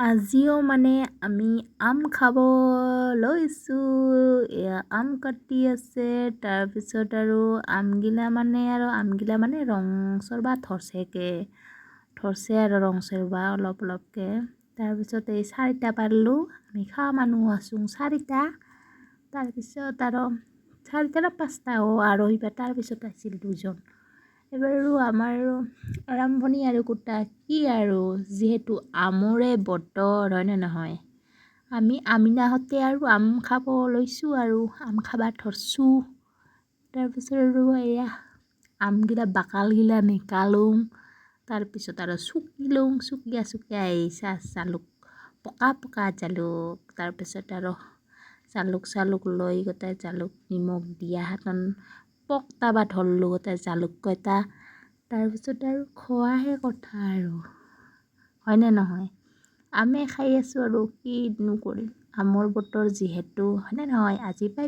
আজিও মানে আমি আম খাব লৈছোঁ। এয়া আম কাটি আছে। তাৰপিছত আৰু আমগিলা মানে ৰংচৰ বা ধৰছে আৰু ৰংচৰ বা অলপকৈ। তাৰপিছত এই 4টা পাৰলোঁ। আমি খোৱা মানুহ আছোঁ 4টা। তাৰপিছত আৰু 4টা না 5টা আৰু এইবাৰ তাৰপিছত আছিল 2জন। এবাৰ আৰু আমাৰ আৰম্ভণি আৰু কুটা কি আৰু যিহেতু আমৰে বতৰ হয়নে নহয়, আমি আমিনাহঁতে আৰু আম খাব লৈছোঁ আৰু আম খাব ধৰছোঁ। তাৰপিছত আৰু এয়া আমগিলা বাকালগিলা নিকালোঁ। তাৰপিছত আৰু চুকিয়া জালুক পকা জালুক। তাৰপিছত আৰু জালুক লৈ গোটেই জালুক নিমখ দিয়া হাতন পকটাবা ধৰলোঁ গোটেই জালুককেইটা। তাৰপিছত আৰু খোৱাহে কথা আৰু হয়নে নহয়। আমে খাই আছোঁ আৰু কিনো কৰিম, আমৰ বতৰ যিহেতু হয়নে নহয়। আজি পাই